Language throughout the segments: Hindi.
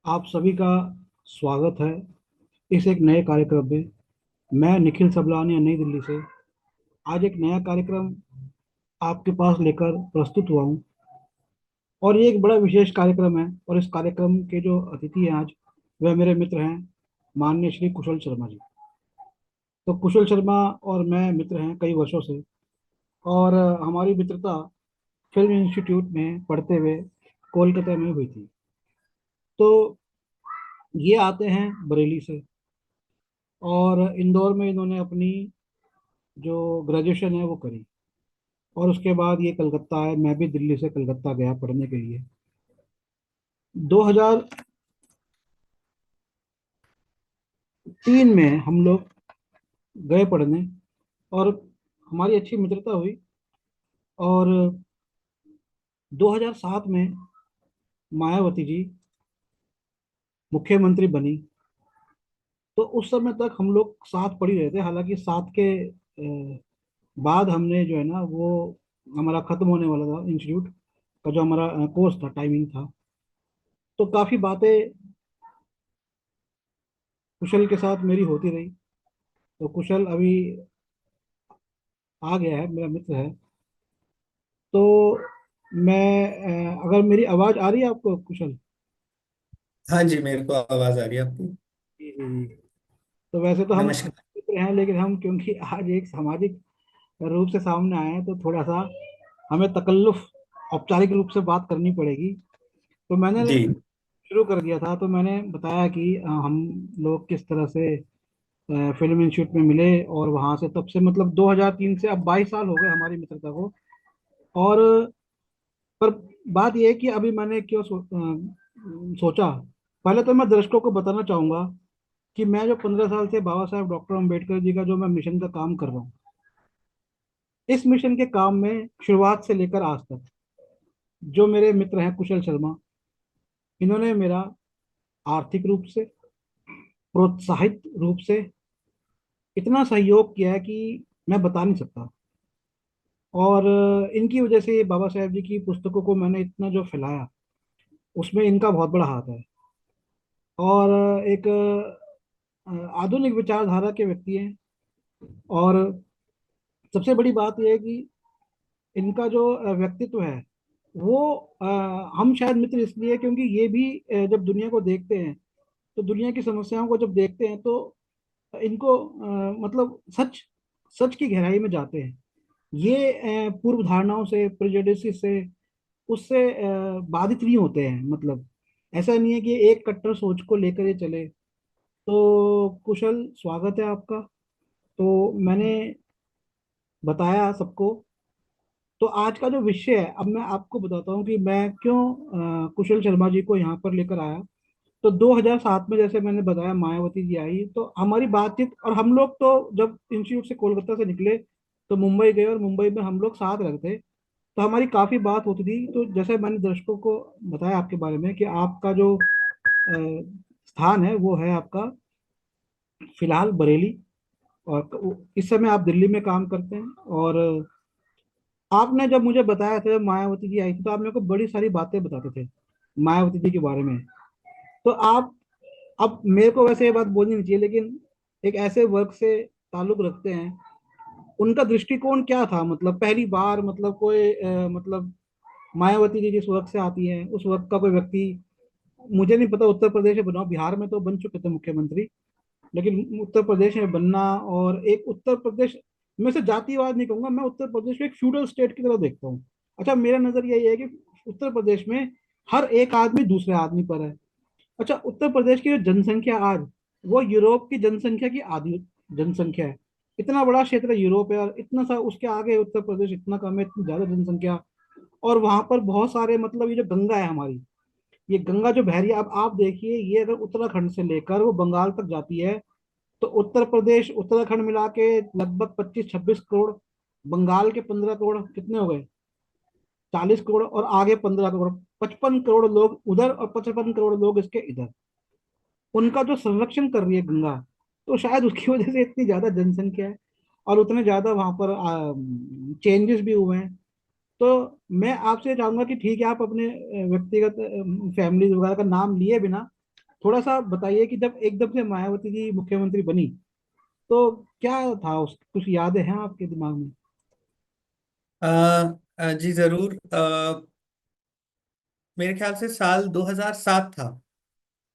आप सभी का स्वागत है इस एक नए कार्यक्रम में। मैं निखिल सबलानिया नई दिल्ली से आज एक नया कार्यक्रम आपके पास लेकर प्रस्तुत हुआ हूँ। और ये एक बड़ा विशेष कार्यक्रम है और इस कार्यक्रम के जो अतिथि हैं आज वह मेरे मित्र हैं, माननीय श्री कुशल शर्मा जी। तो कुशल शर्मा और मैं मित्र हैं कई वर्षों से। और हमारी मित्रता फिल्म इंस्टीट्यूट में पढ़ते हुए कोलकाता में हुई थी। तो ये आते हैं बरेली से और इंदौर में इन्होंने अपनी जो ग्रेजुएशन है वो करी। और उसके बाद ये कलकत्ता आए, मैं भी दिल्ली से कलकत्ता गया पढ़ने के लिए 2003 में हम लोग गए पढ़ने। और हमारी अच्छी मित्रता हुई। और 2007 में मायावती जी मुख्यमंत्री बनी। तो उस समय तक हम लोग साथ पढ़ ही रहे थे, हालांकि साथ के बाद हमने जो है ना वो हमारा खत्म होने वाला था इंस्टीट्यूट का, जो हमारा कोर्स था, टाइमिंग था। तो काफ़ी बातें कुशल के साथ मेरी होती रही। तो कुशल अभी आ गया है, मेरा मित्र है। तो मैं अगर मेरी आवाज़ आ रही है आपको कुशल? हाँ जी, मेरे को आवाज आ रही है आपकी। जी जी जी। तो वैसे तो हम नमस्कार। मित्र हैं, लेकिन हम क्योंकि आज एक सामाजिक रूप से सामने आए हैं तो थोड़ा सा हमें तकल्लुफ औपचारिक रूप से बात करनी पड़ेगी। तो मैंने जी। शुरू कर दिया था, तो मैंने बताया कि हम लोग किस तरह से फिल्म इंस्टीट्यूट में मिले और वहां से तब से मतलब 2003 से अब 22 साल हो गए हमारी मित्रता को। और पर बात यह है कि अभी मैंने क्यों सोचा। पहले तो मैं दर्शकों को बताना चाहूंगा कि मैं जो 15 साल से बाबा साहब डॉक्टर अम्बेडकर जी का जो मैं मिशन का काम कर रहा हूँ, इस मिशन के काम में शुरुआत से लेकर आज तक जो मेरे मित्र हैं कुशल शर्मा, इन्होंने मेरा आर्थिक रूप से, प्रोत्साहित रूप से इतना सहयोग किया है कि मैं बता नहीं सकता। और इनकी वजह से बाबा साहेब जी की पुस्तकों को मैंने इतना जो फैलाया, उसमें इनका बहुत बड़ा हाथ है। और एक आधुनिक विचारधारा के व्यक्ति हैं। और सबसे बड़ी बात यह है कि इनका जो व्यक्तित्व है वो हम शायद मित्र इसलिए क्योंकि ये भी जब दुनिया को देखते हैं, तो दुनिया की समस्याओं को जब देखते हैं तो इनको मतलब सच सच की गहराई में जाते हैं। ये पूर्व धारणाओं से, प्रेजुडिस से, उससे बाधित नहीं होते हैं। मतलब ऐसा नहीं है कि एक कट्टर सोच को लेकर ये चले। तो कुशल, स्वागत है आपका। तो मैंने बताया सबको। तो आज का जो विषय है, अब मैं आपको बताता हूँ कि मैं क्यों कुशल शर्मा जी को यहाँ पर लेकर आया। तो 2007 में जैसे मैंने बताया मायावती जी आई, तो हमारी बातचीत, और हम लोग तो जब इंस्टीट्यूट से कोलकाता से निकले तो मुंबई गए और मुंबई में हम लोग साथ रहते। तो हमारी काफ़ी बात होती थी। तो जैसे मैंने दर्शकों को बताया आपके बारे में कि आपका जो स्थान है वो है आपका फिलहाल बरेली। और इस समय आप दिल्ली में काम करते हैं। और आपने जब मुझे बताया था जब मायावती जी आई थी, तो आप मेरे को बड़ी सारी बातें बताते थे मायावती जी के बारे में। तो आप, अब मेरे को वैसे ये बात बोलनी नहीं चाहिए, लेकिन एक ऐसे वर्ग से ताल्लुक रखते हैं, उनका दृष्टिकोण क्या था? मतलब पहली बार, मतलब कोई मतलब मायावती जी जिस वक्त से आती हैं उस वक्त का कोई व्यक्ति, मुझे नहीं पता उत्तर प्रदेश में बना, बिहार में तो बन चुके थे मुख्यमंत्री, लेकिन उत्तर प्रदेश में बनना, और एक उत्तर प्रदेश, मैं से जातिवाद नहीं कहूंगा, मैं उत्तर प्रदेश को एक फ्यूडल स्टेट की तरह देखता हूँ। अच्छा, मेरा नजरिया ये है कि उत्तर प्रदेश में हर एक आदमी दूसरे आदमी पर है। अच्छा, उत्तर प्रदेश की जो जनसंख्या आज, वो यूरोप की जनसंख्या की आधी जनसंख्या है। इतना बड़ा क्षेत्र यूरोप है और इतना सा उसके आगे उत्तर प्रदेश इतना कम है, इतनी ज्यादा जनसंख्या। और वहां पर बहुत सारे, मतलब ये जो गंगा है हमारी, ये गंगा जो बह रही है, अब आप देखिए, ये अगर उत्तराखंड से लेकर वो बंगाल तक जाती है, तो उत्तर प्रदेश उत्तराखंड मिला के लगभग 25-26 करोड़, बंगाल के 15 करोड़, कितने हो गए? 40 करोड़, और आगे 15 करोड़, 55 करोड़ लोग उधर और 55 करोड़ लोग इसके इधर। उनका जो संरक्षण कर रही है गंगा, तो शायद उसकी वजह से इतनी ज्यादा जनसंख्या है और उतने ज्यादा वहां पर चेंजेस भी हुए हैं। तो मैं आपसे चाहूंगा कि ठीक है, आप अपने व्यक्तिगत फैमिली वगैरह का नाम लिए बिना थोड़ा सा बताइए कि जब एकदम से मायावती जी मुख्यमंत्री बनी तो क्या था, उस कुछ यादें हैं आपके दिमाग में? जी जरूर। मेरे ख्याल से साल 2007 था,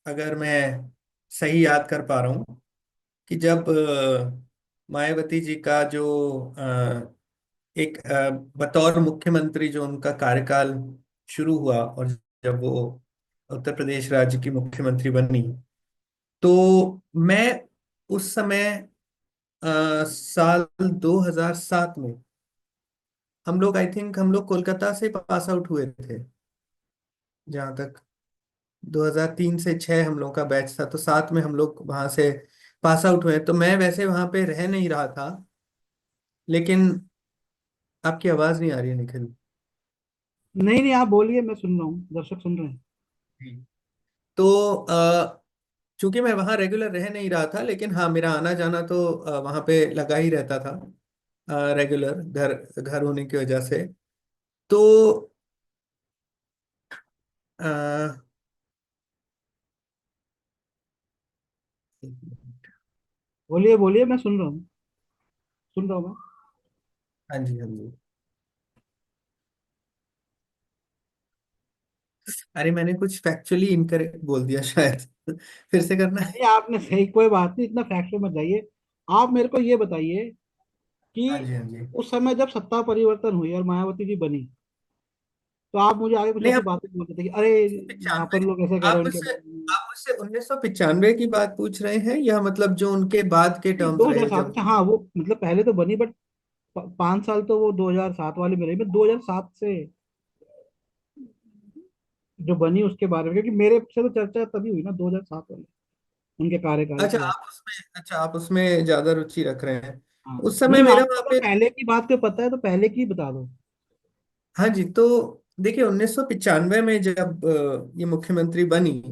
अगर मैं सही याद कर पा रहा हूँ, कि जब मायावती जी का जो एक बतौर मुख्यमंत्री जो उनका कार्यकाल शुरू हुआ, और जब वो उत्तर प्रदेश राज्य की मुख्यमंत्री बनी, तो मैं उस समय साल 2007 में हम लोग, आई थिंक हम लोग कोलकाता से पास आउट हुए थे, जहाँ तक 2003 से 6 हम लोग का बैच था, तो साथ में हम लोग वहां से पास आउट हुए। तो मैं वैसे वहां पे रह नहीं रहा था, लेकिन आपकी आवाज नहीं आ रही है निखिल। नहीं नहीं, आप बोलिए, मैं सुन रहा हूँ, दर्शक सुन रहे हैं। जी। तो चूंकि मैं वहां रेगुलर रह नहीं रहा था, लेकिन हाँ, मेरा आना जाना तो वहां पे लगा ही रहता था, रेगुलर घर घर होने की वजह से। तो अ, बोलिए बोलिए, मैं सुन रहा हूँ, सुन रहा हूँ मैं। हाँ जी, हाँ जी। अरे, मैंने कुछ फैक्चुअली इनकरेक्ट बोल दिया शायद। फिर से करना है। नहीं आपने सही, कोई बात नहीं, इतना फैक्ट मत जाइए। आप मेरे को ये बताइए हाँ कि जी, हाँ जी। उस समय जब सत्ता परिवर्तन हुई और मायावती जी बनी, तो आप मुझे आगे कुछ नहीं, ऐसी हम बातें बोलते थे कि अरे, पिचानवे, अपन लोग ऐसे कह रहे आप हैं उनके मुझसे बारे में। आप मुझसे 1995 की बात पूछ रहे हैं, या मतलब जो उनके बाद के नहीं, टर्म्स रहे 2007, जब? अच्छा हाँ, वो मतलब पहले तो बनी, बट 5 साल तो वो 2007 वाले में रही। मैं 2007 से जो बनी उसके बारे में, क्योंकि मेरे से तो चर्चा तभी हुई ना 2007 वाले, उनके कार्यकाल अच्छा, के बाद। आप उसमें ज्यादा रुचि रख रहे हैं। हाँ, उस समय मतलब मेरा आपको वहां अगर पे। पहले की बात को पता है तो पहले की बता दो। हाँ जी, तो देखिए, 1995 में जब ये मुख्यमंत्री बनी,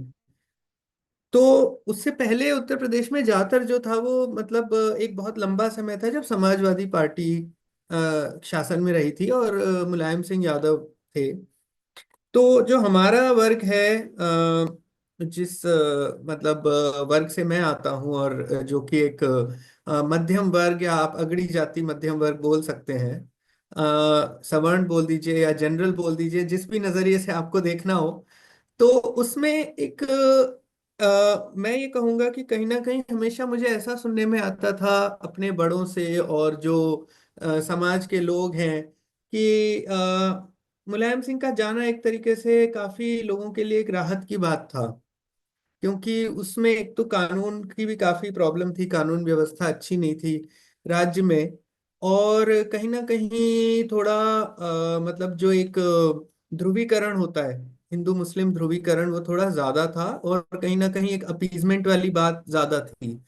तो उससे पहले उत्तर प्रदेश में ज्यादातर जो था वो, मतलब एक बहुत लंबा समय था जब समाजवादी पार्टी शासन में रही थी, और मुलायम सिंह यादव थे। तो जो हमारा वर्ग है, जिस मतलब वर्ग से मैं आता हूँ, और जो कि एक मध्यम वर्ग, या आप अगड़ी जाति मध्यम वर्ग बोल सकते हैं, सवर्ण बोल दीजिए या जनरल बोल दीजिए, जिस भी नजरिए से आपको देखना हो। तो उसमें एक मैं ये कहूँगा कि कहीं ना कहीं हमेशा मुझे ऐसा सुनने में आता था अपने बड़ों से, और जो समाज के लोग हैं, कि मुलायम सिंह का जाना एक तरीके से काफी लोगों के लिए एक राहत की बात था, क्योंकि उसमें एक तो कानून की भी काफी प्रॉब्लम थी, कानून व्यवस्था अच्छी नहीं थी राज्य में। और कहीं ना कहीं थोड़ा मतलब जो एक ध्रुवीकरण होता है, हिंदू मुस्लिम ध्रुवीकरण, वो थोड़ा ज्यादा था, और कहीं ना कहीं एक अपीजमेंट वाली बात ज्यादा थी,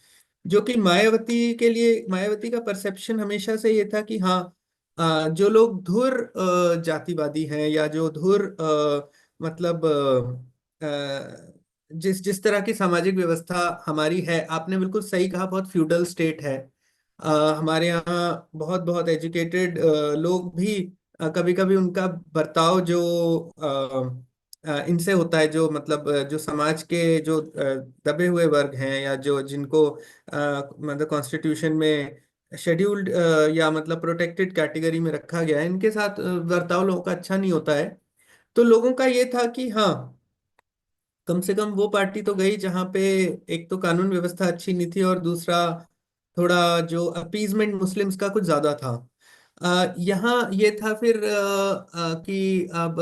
जो कि मायावती के लिए, मायावती का परसेप्शन हमेशा से ये था कि हाँ, जो लोग धुर जातिवादी हैं, या जो धुर मतलब जिस जिस तरह की सामाजिक व्यवस्था हमारी है, आपने बिल्कुल सही कहा, बहुत फ्यूडल स्टेट है। हमारे यहाँ बहुत बहुत एजुकेटेड लोग भी कभी कभी उनका बर्ताव जो इनसे होता है, जो मतलब जो समाज के जो दबे हुए वर्ग हैं, या जो जिनको मतलब कॉन्स्टिट्यूशन में शेड्यूल्ड या मतलब प्रोटेक्टेड कैटेगरी में रखा गया है, इनके साथ बर्ताव लोगों का अच्छा नहीं होता है। तो लोगों का ये था कि हाँ, कम से कम वो पार्टी तो गई जहां पे एक तो कानून व्यवस्था अच्छी नहीं थी, और दूसरा थोड़ा जो अपीजमेंट मुस्लिम्स का कुछ ज्यादा था। यहाँ ये था फिर कि अब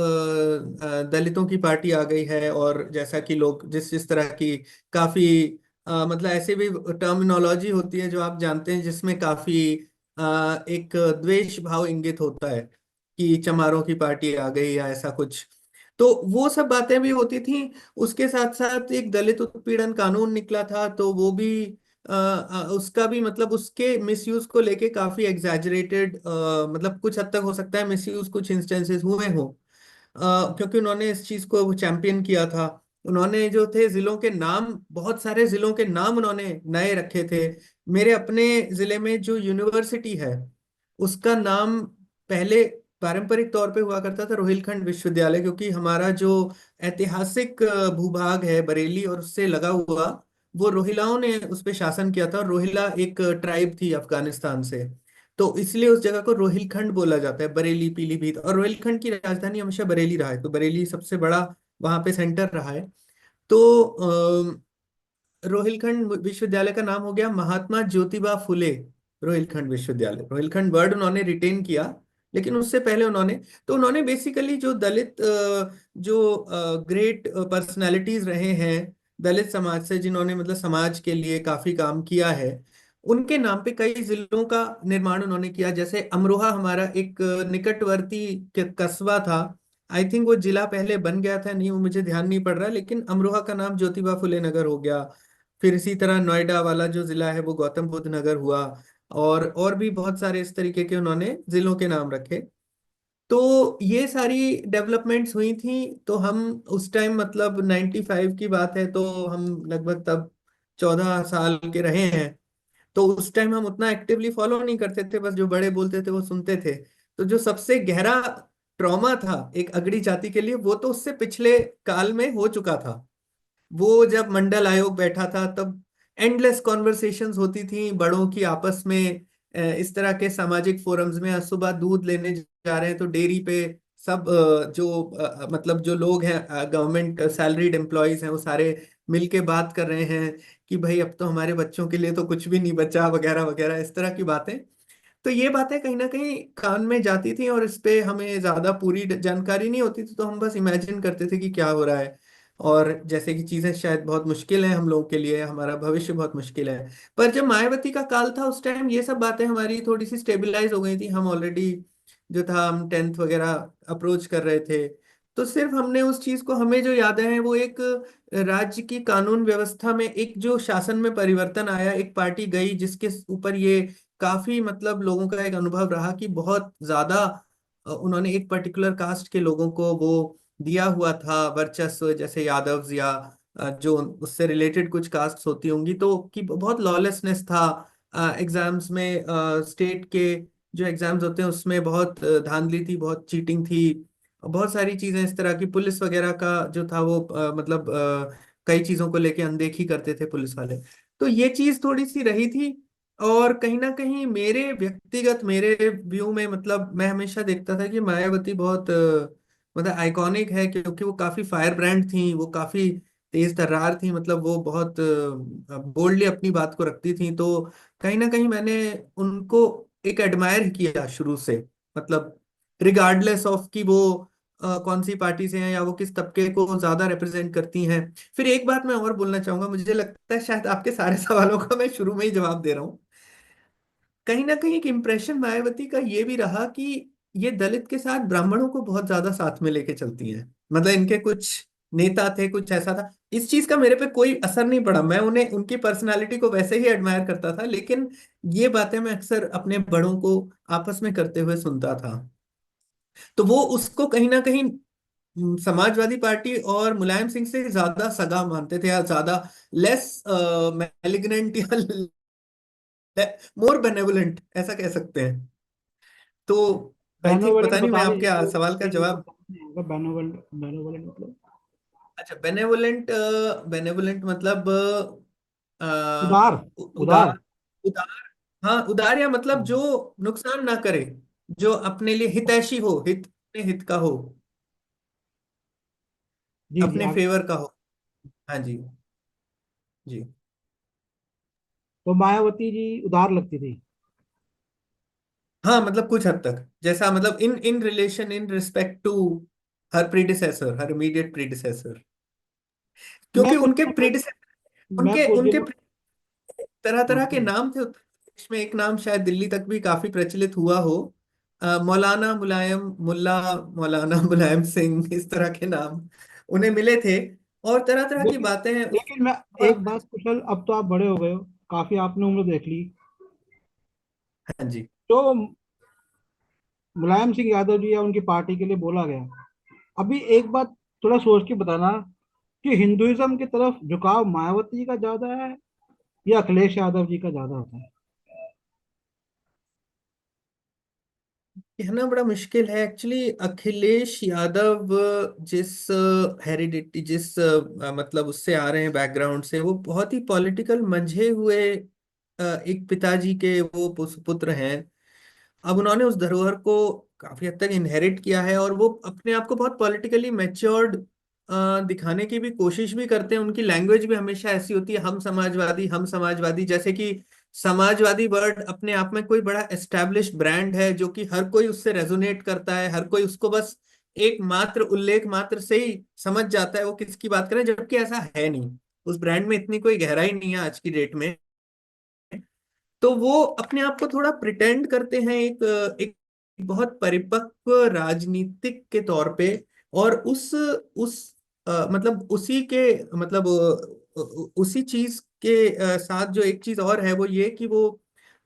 दलितों की पार्टी आ गई है, और जैसा कि लोग जिस जिस तरह की काफी मतलब ऐसे भी टर्मिनोलॉजी होती है जो आप जानते हैं, जिसमें काफी एक द्वेष भाव इंगित होता है, कि चमारों की पार्टी आ गई या ऐसा कुछ। तो वो सब बातें भी होती थी। उसके साथ साथ एक दलित उत्पीड़न कानून निकला था, तो वो भी उसका भी मतलब उसके मिसयूज को लेके काफी एग्जैजरेटेड, मतलब कुछ हद तक हो सकता है मिसयूज कुछ इंस्टेंसेस हुए हों, क्योंकि उन्होंने इस चीज को चैंपियन किया था। उन्होंने जो थे जिलों के नाम, बहुत सारे जिलों के नाम उन्होंने नए रखे थे। मेरे अपने जिले में जो यूनिवर्सिटी है, उसका नाम पहले पारंपरिक तौर पे हुआ करता था रोहिलखंड विश्वविद्यालय, क्योंकि हमारा जो ऐतिहासिक भूभाग है बरेली और उससे लगा हुआ, वो रोहिलाओं ने उस पे शासन किया था। और रोहिला एक ट्राइब थी अफगानिस्तान से, तो इसलिए उस जगह को रोहिलखंड बोला जाता है, बरेली पीलीभीत। और रोहिलखंड की राजधानी हमेशा बरेली रहा है, तो बरेली सबसे बड़ा वहां पे सेंटर रहा है। तो रोहिलखंड विश्वविद्यालय का नाम हो गया महात्मा ज्योतिबा फुले रोहिलखंड विश्वविद्यालय। रोहिलखंड वर्ड उन्होंने रिटेन किया, लेकिन उससे पहले उन्होंने बेसिकली जो दलित जो ग्रेट पर्सनालिटीज रहे हैं दलित समाज से, जिन्होंने मतलब समाज के लिए काफी काम किया है, उनके नाम पे कई जिलों का निर्माण उन्होंने किया। जैसे अमरोहा हमारा एक निकटवर्ती कस्बा था, आई थिंक वो जिला पहले बन गया था, नहीं वो मुझे ध्यान नहीं पड़ रहा, लेकिन अमरोहा का नाम ज्योतिबा फुले नगर हो गया। फिर इसी तरह नोएडा वाला जो जिला है वो गौतम बुद्ध नगर हुआ। और भी बहुत सारे इस तरीके के उन्होंने जिलों के नाम रखे। तो ये सारी डेवलपमेंट्स हुई थी। तो हम उस टाइम मतलब 95 की बात है, तो हम लगभग तब 14 साल के रहे हैं। तो उस टाइम हम उतना एक्टिवली फॉलो नहीं करते थे, बस जो बड़े बोलते थे वो सुनते थे। तो जो सबसे गहरा ट्रॉमा था एक अगड़ी जाति के लिए, वो तो उससे पिछले काल में हो चुका था। वो जब मंडल आयोग बैठा था तब एंडलेस कॉन्वर्सेशंस होती थी बड़ों की आपस में। इस तरह के सामाजिक फोरम्स में, आज सुबह दूध लेने जा रहे हैं तो डेयरी पे सब मतलब जो लोग हैं गवर्नमेंट सैलरीड एम्प्लॉयज हैं, वो सारे मिलके बात कर रहे हैं कि भाई अब तो हमारे बच्चों के लिए तो कुछ भी नहीं बचा, वगैरह वगैरह इस तरह की बातें। तो ये बातें कहीं ना कहीं कान में जाती थी, और इस पे हमें ज्यादा पूरी जानकारी नहीं होती थी, तो हम बस इमेजिन करते थे कि क्या हो रहा है। और जैसे कि चीजें शायद बहुत मुश्किल है हम लोगों के लिए, हमारा भविष्य बहुत मुश्किल है। पर जब मायावती का काल था उस टाइम ये सब बातें हमारी थोड़ी सी स्टेबलाइज हो गई थी। हम ऑलरेडी जो था हम 10th वगैरह अप्रोच कर रहे थे। तो सिर्फ हमने उस चीज को, हमें जो यादें हैं वो एक राज्य की कानून व्यवस्था में एक जो शासन में परिवर्तन आया, एक पार्टी गई जिसके ऊपर ये काफी मतलब लोगों का एक अनुभव रहा कि बहुत ज्यादा उन्होंने एक पर्टिकुलर कास्ट के लोगों को वो दिया हुआ था वर्चस्व, जैसे यादव्स या जो उससे रिलेटेड कुछ कास्ट होती होंगी, तो कि बहुत लॉलेसनेस था एग्जाम्स में। स्टेट के जो एग्जाम्स होते हैं उसमें बहुत धांधली थी, बहुत चीटिंग थी, बहुत सारी चीजें इस तरह की। पुलिस वगैरह का जो था वो मतलब कई चीजों को लेके अनदेखी करते थे पुलिस वाले। तो ये चीज थोड़ी सी रही थी। और कहीं ना कहीं मेरे व्यक्तिगत मेरे व्यू में मतलब मैं हमेशा देखता था कि मायावती बहुत मतलब आइकॉनिक है, क्योंकि वो काफी फायर ब्रांड थी, वो काफी तेज तर्रार थी, मतलब वो बहुत बोल्डली अपनी बात को रखती थी। तो कहीं ना कहीं मैंने उनको एक एडमायर किया शुरू से, मतलब रिगार्डलेस ऑफ कि वो कौन सी पार्टी से हैं या वो किस तबके को ज्यादा रिप्रेजेंट करती हैं। फिर एक बात मैं और बोलना चाहूंगा, मुझे लगता है शायद आपके सारे सवालों का मैं शुरू में ही जवाब दे रहा हूँ। कहीं ना कहीं एक इम्प्रेशन मायावती का ये भी रहा कि ये दलित के साथ ब्राह्मणों को बहुत ज्यादा साथ में लेके चलती हैं। मतलब इनके कुछ नेता थे, कुछ ऐसा था। इस चीज का मेरे पे कोई असर नहीं पड़ा, मैं उन्हें उनकी पर्सनालिटी को वैसे ही एडमायर करता था, लेकिन ये बातें मैं अक्सर अपने बड़ों को आपस में करते हुए सुनता था। तो वो उसको कहीं ना कहीं समाजवादी पार्टी और मुलायम सिंह से ज्यादा सगा मानते थे, या ज्यादा लेस मैलिग्नेंट या मोर बेनेवलेंट ऐसा कह सकते हैं। तो आई थिंक, पता बेनोवलेंट नहीं मैं बता आपके दीजिए, वो सवाल का मुझे जवाब। समझ नहीं आएगा। बेनोवलेंट, बेनोवलेंट मतलब अच्छा, बेनेवोलेंट। बेनेवोलेंट मतलब उदार, उदार। उदार। उदार। हाँ, उदार या मतलब जो नुकसान ना करे, जो अपने लिए हितैषी हो, अपने हित का हो, जी जी, अपने आगे। फेवर का हो। हाँ जी। जी। तो मायावती जी उदार लगती थी। हाँ, मतलब कुछ हद तक, जैसा मतलब in in relation, in respect to हर प्रीडिसेसर, हर इमीडिएट प्रीडिसेसर, मैं क्योंकि खुद उनके प्रीडिसेसर, उनके उनके जिन, तरह हाँ तरह के बताइए। नाम थे उत्तर प्रदेश में। एक नाम शायद दिल्ली तक भी काफी प्रचलित हुआ हो, मौलाना मुलायम, मुल्ला मौलाना मुलायम सिंह, इस तरह के नाम उन्हें मिले थे। और तरह तरह की लेकिन बातें हैं लेकिन मैं और। एक बात कुशल, अब तो आप बड़े हो गए हो, काफी आपने उम्र देख ली। हाँ जी। तो मुलायम सिंह यादव जी या उनकी पार्टी के लिए बोला गया, अभी एक बात थोड़ा सोच के बताना कि हिंदुइज्म की तरफ झुकाव मायावती जी का ज्यादा है या अखिलेश यादव जी का ज्यादा होता है? कहना बड़ा मुश्किल है एक्चुअली। अखिलेश यादव जिस हेरिडिटी, जिस मतलब उससे आ रहे हैं, बैकग्राउंड से, वो बहुत ही पॉलिटिकल मंझे हुए एक पिताजी के वो पुत्र हैं। अब उन्होंने उस धरोहर को काफी हद तक इनहेरिट किया है, और वो अपने आप को बहुत पॉलिटिकली मैच्योर्ड दिखाने की भी कोशिश भी करते हैं। उनकी लैंग्वेज भी हमेशा ऐसी होती है, हम समाजवादी, हम समाजवादी, जैसे कि समाजवादी वर्ड अपने आप में कोई बड़ा एस्टैब्लिश ब्रांड है, जो कि हर कोई उससे रेजोनेट करता है, हर कोई उसको बस एक मात्र उल्लेख मात्र से ही समझ जाता है वो किसकी बात करें, जबकि ऐसा है नहीं। उस ब्रांड में इतनी कोई गहराई नहीं है आज की डेट में। तो वो अपने आप को थोड़ा प्रिटेंड करते हैं एक एक बहुत परिपक्व राजनीतिक के तौर पे। और उस मतलब उसी के मतलब उसी चीज के साथ जो एक चीज और है वो ये कि वो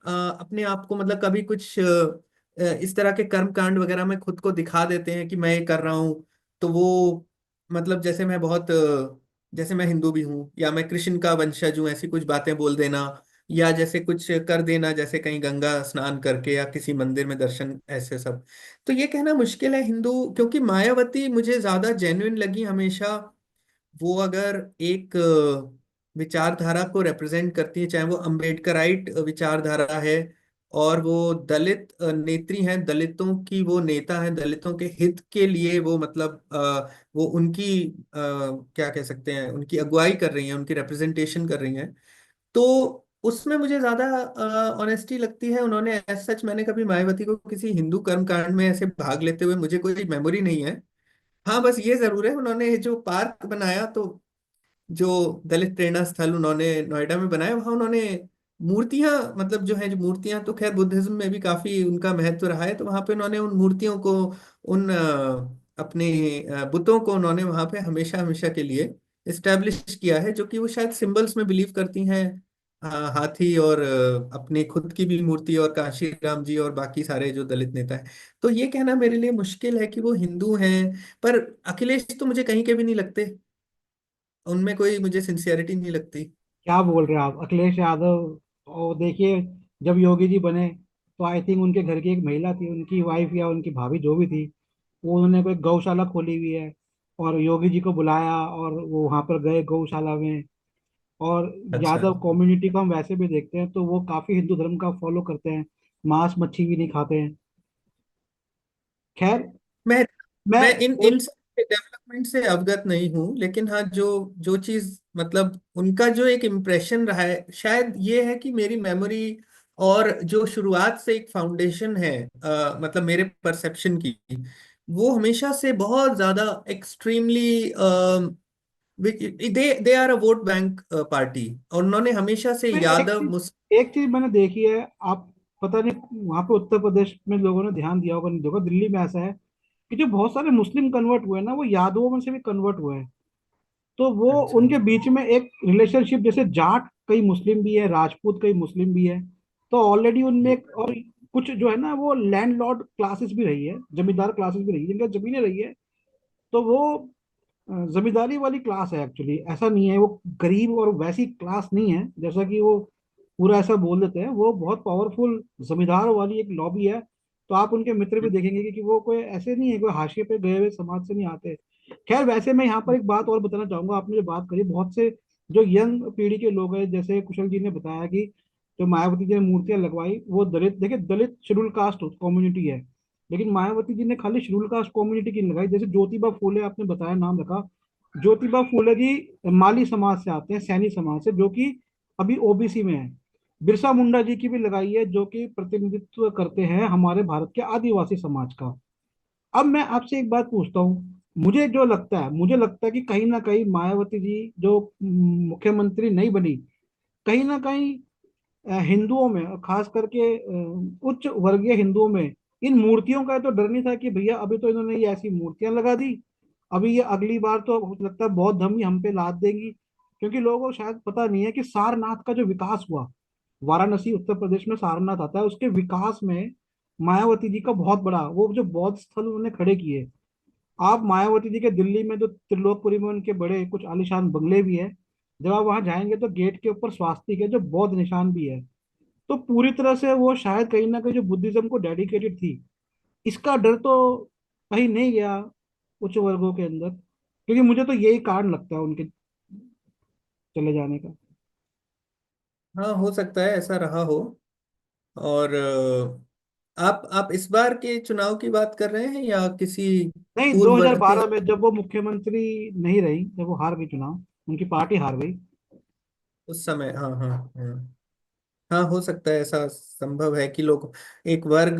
अपने आप को मतलब कभी कुछ इस तरह के कर्म कांड वगैरह में खुद को दिखा देते हैं कि मैं ये कर रहा हूँ। तो वो मतलब जैसे मैं बहुत जैसे मैं हिंदू भी हूँ, या मैं कृष्ण का वंशज हूँ, ऐसी कुछ बातें बोल देना, या जैसे कुछ कर देना, जैसे कहीं गंगा स्नान करके या किसी मंदिर में दर्शन, ऐसे सब। तो ये कहना मुश्किल है हिंदू, क्योंकि मायावती मुझे ज्यादा जेन्युइन लगी हमेशा। वो अगर एक विचारधारा को रिप्रेजेंट करती है, चाहे वो अम्बेडकराइट विचारधारा है, और वो दलित नेत्री हैं, दलितों की वो नेता हैं, दलितों के हित के लिए वो मतलब वो उनकी क्या कह सकते हैं, उनकी अगुवाई कर रही हैं, उनकी रिप्रेजेंटेशन कर रही हैं। तो उसमें मुझे ज्यादा ऑनेस्टी लगती है। उन्होंने एज सच, मैंने कभी मायावती को किसी हिंदू कर्म कांड में ऐसे भाग लेते हुए मुझे कोई मेमोरी नहीं है। हाँ, बस ये जरूर है, उन्होंने जो पार्क बनाया, तो जो दलित प्रेरणा स्थल उन्होंने नोएडा में बनाया, वहाँ उन्होंने मूर्तियां, मतलब जो है, जो मूर्तियां तो खैर बुद्धिज्म में भी काफी उनका महत्व रहा है, तो वहां पे उन्होंने उन मूर्तियों को, उन अपने बुतों को उन्होंने वहां पे हमेशा हमेशा के लिए इस्टेब्लिश किया है, जो कि वो शायद सिंबल्स में बिलीव करती हैं। हाथी और अपने खुद की भी मूर्ति, और कांशी राम जी और बाकी सारे जो दलित नेता हैं। तो ये कहना मेरे लिए मुश्किल है कि वो हिंदू हैं। पर अखिलेश तो मुझे कहीं के भी नहीं लगते, उनमें कोई मुझे सिंसियरिटी नहीं लगती। क्या बोल रहे हैं आप, अखिलेश यादव? और देखिए, जब योगी जी बने तो आई थिंक उनके घर की एक महिला थी, उनकी वाइफ या उनकी भाभी जो भी थी, वो उन्होंने कोई गौशाला खोली हुई है, और योगी जी को बुलाया और वो वहां पर गए गौशाला में। और अच्छा। यादव कम्युनिटी को हम वैसे भी देखते हैं तो वो काफी हिंदू धर्म का फॉलो करते हैं, मांस मच्छी भी नहीं खाते हैं। खैर, मैं मैं मैं इन इन एक सब डेवलपमेंट से अवगत नहीं हूँ, लेकिन हाँ, जो जो चीज मतलब उनका जो एक इम्प्रेशन रहा है, शायद ये है कि मेरी मेमोरी और जो शुरुआत से एक फाउंडेशन है मतलब मेरे परसेप्शन की, वो हमेशा से बहुत ज्यादा extremely, they are a vote bank party, और उन्होंने हमेशा से मैं यादव मुस्लिम। एक चीज मैंने देखी है। आप पता नहीं वहां पे उत्तर प्रदेश में लोगों ने ध्यान दिया होगा नहीं होगा, दिल्ली में ऐसा है कि जो बहुत सारे मुस्लिम कन्वर्ट हुए हैं ना, वो यादवों में से भी कन्वर्ट हुए हैं। तो वो अच्छा। उनके बीच में एक रिलेशनशिप, जैसे जाट कई मुस्लिम भी है, राजपूत कई मुस्लिम भी है। तो ऑलरेडी उनमें जी। एक और कुछ जो है ना, वो लैंडलॉर्ड क्लासेस भी रही है, जमींदार क्लासेस भी रही है, जिनका जमीनें रही है। तो वो जमींदारी वाली क्लास है एक्चुअली, ऐसा नहीं है वो गरीब और वैसी क्लास नहीं है जैसा कि वो पूरा ऐसा बोल देते हैं। वो बहुत पावरफुल जमींदार वाली एक लॉबी है। तो आप उनके मित्र भी देखेंगे कि वो कोई ऐसे नहीं है, कोई हाशिए पे गए हुए समाज से नहीं आते। खैर, वैसे मैं यहाँ पर एक बात और बताना चाहूंगा। आपने जो बात करी, बहुत से जो यंग पीढ़ी के लोग हैं, जैसे कुशल जी ने बताया कि जो मायावती जी ने मूर्तियां लगवाई वो दलित, देखिए दलित शेड्यूल कास्ट कम्युनिटी है, लेकिन मायावती जी ने खाली शेड्यूल कास्ट कम्युनिटी की नहीं लगाई। जैसे ज्योतिबा फूले, आपने बताया नाम रखा, ज्योतिबा फूले जी माली समाज से आते हैं, सैनी समाज से, जो कि अभी ओबीसी में है। बिरसा मुंडा जी की भी लगाई है, जो कि प्रतिनिधित्व करते हैं हमारे भारत के आदिवासी समाज का। अब मैं आपसे एक बात पूछता हूँ, मुझे लगता है कि कहीं ना कहीं मायावती जी जो मुख्यमंत्री नहीं बनी, कहीं ना कहीं हिंदुओं में और खास करके उच्च वर्गीय हिंदुओं में इन मूर्तियों का तो डर नहीं था कि भैया अभी तो इन्होंने ये ऐसी मूर्तियां लगा दी, अभी ये अगली बार तो मुझे लगता है बहुत धम ही हम पे लाद देंगी। क्योंकि लोगों को शायद पता नहीं है कि सारनाथ का जो विकास हुआ, वाराणसी उत्तर प्रदेश में सारनाथ आता है, उसके विकास में मायावती जी का बहुत बड़ा, वो जो बौद्ध स्थल उन्होंने खड़े किए। आप मायावती जी के दिल्ली में जो त्रिलोकपुरी में उनके बड़े कुछ आलीशान बंगले भी है, जब आप वहां जाएंगे तो गेट के ऊपर स्वास्तिक है, जो बौद्ध निशान भी है। तो पूरी तरह से वो शायद कहीं ना कहीं जो बुद्धिज्म को डेडिकेटेड थी। इसका डर तो कहीं नहीं गया उच्च वर्गों के अंदर, क्योंकि मुझे तो यही कारण लगता है उनके चले जाने का। हाँ, हो सकता है ऐसा रहा हो। और आप इस बार के चुनाव की बात कर रहे हैं या किसी नहीं, पूर्ववर्ती? 2012 में जब वो मुख्यमंत्री नहीं रही, जब वो हार गई चुनाव, उनकी पार्टी हार गई। उस समय, हाँ हाँ हाँ। हाँ, हो सकता है, ऐसा संभव है कि लोग, एक वर्ग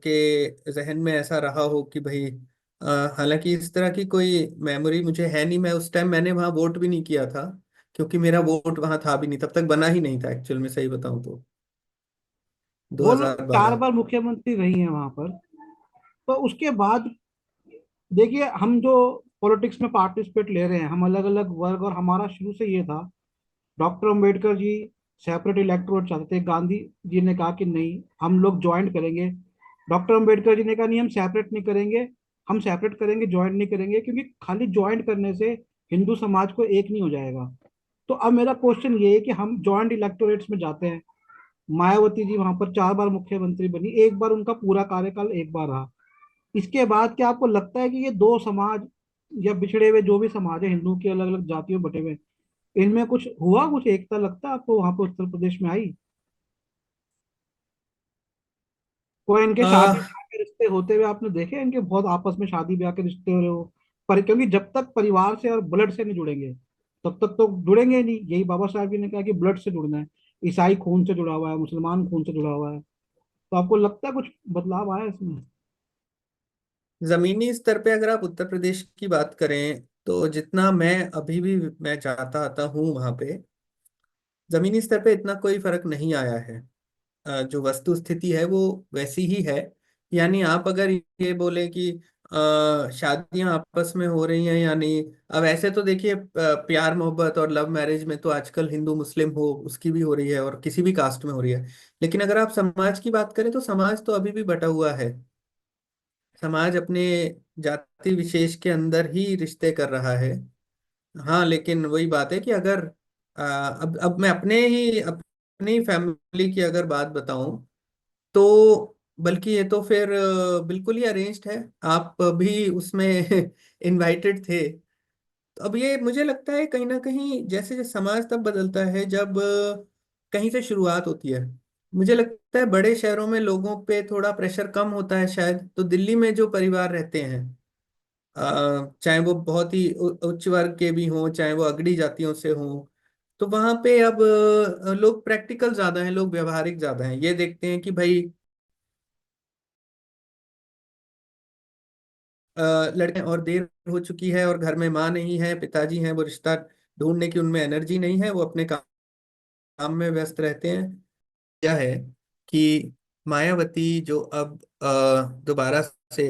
के जहन में ऐसा रहा हो कि भाई, हालांकि इस तरह की कोई मेमोरी मुझे है नहीं। मैं उस टाइम मैंने वहाँ वोट भी नहीं किया था, क्योंकि मेरा वोट वहाँ था भी नहीं, तब तक बना ही नहीं था एक्चुअल में, सही बताऊं तो वो लोग 4 2012। बार मुख्यमंत्री रही हैं वहां पर। तो उसके बाद देखिए, हम जो पॉलिटिक्स में पार्टिसिपेट ले रहे हैं, हम अलग अलग वर्ग, और हमारा शुरू से ये था। Doctor Ambedkar ji separate electorate चाहते थे, गांधी जी ने कहा कि नहीं, हम लोग ज्वाइंट करेंगे। डॉक्टर अंबेडकर जी ने कहा नहीं, हम सेपरेट नहीं करेंगे, हम सेपरेट करेंगे, ज्वाइंट नहीं करेंगे, क्योंकि खाली ज्वाइंट करने से हिंदू समाज को एक नहीं हो जाएगा। तो अब मेरा क्वेश्चन ये है कि हम ज्वाइंट इलेक्टोरेट्स में जाते हैं। मायावती जी वहां पर 4 बार मुख्यमंत्री बनी, एक बार उनका पूरा कार्यकाल एक बार रहा। इसके बाद क्या आपको लगता है कि ये दो समाज, या बिछड़े हुए जो भी समाज है, हिंदुओं की अलग अलग जातियों में बटे हुए, इनमें कुछ हुआ, कुछ एकता लगता है आपको वहां पर उत्तर प्रदेश में आई? कोई इनके शादी आ, ब्याह के रिश्ते होते हुए आपने देखे? इनके बहुत आपस में शादी ब्याह के रिश्ते हो रहे हो, पर क्योंकि जब तक परिवार से और ब्लड से नहीं जुड़ेंगे, तब तक तो जुड़ेंगे ही नहीं। यही बाबा साहब जी ने कहा कि ब्लड से जुड़ना है। ईसाई खून से जुड़ा हुआ है, मुसलमान खून से जुड़ा हुआ है। तो आपको लगता है कुछ बदलाव आया इसमें? जमीनी स्तर पे अगर आप उत्तर प्रदेश की बात करें, तो जितना मैं अभी भी मैं जाता आता हूँ वहां पे, जमीनी स्तर पे इतना कोई फर्क नहीं आया है। जो वस्तु स्थिति है वो वैसी ही है। यानी आप अगर ये बोले कि शादियां आपस में हो रही हैं या नहीं, अब ऐसे तो देखिए, प्यार मोहब्बत और लव मैरिज में तो आजकल हिंदू मुस्लिम हो उसकी भी हो रही है, और किसी भी कास्ट में हो रही है। लेकिन अगर आप समाज की बात करें, तो समाज तो अभी भी बटा हुआ है। समाज अपने जाति विशेष के अंदर ही रिश्ते कर रहा है। हाँ, लेकिन वही बात है कि अगर अब मैं अपनी फैमिली की अगर बात बताऊं, तो बल्कि ये तो फिर बिल्कुल ही अरेंज्ड है। आप भी उसमें इनवाइटेड थे। तो अब ये मुझे लगता है कहीं ना कहीं, जैसे जैसे समाज तब बदलता है जब कहीं से शुरुआत होती है। मुझे लगता है बड़े शहरों में लोगों पे थोड़ा प्रेशर कम होता है शायद। तो दिल्ली में जो परिवार रहते हैं, चाहे वो बहुत ही उच्च वर्ग के भी हों, चाहे वो अगड़ी जातियों से हों, तो वहां पे अब लोग प्रैक्टिकल ज्यादा हैं, लोग व्यवहारिक ज्यादा हैं। ये देखते हैं कि भाई, लड़के और देर हो चुकी है और घर में माँ नहीं है, पिताजी हैं, वो रिश्ता ढूंढने की उनमें एनर्जी नहीं है, वो अपने काम में व्यस्त रहते हैं। क्या है कि मायावती जो अब दोबारा से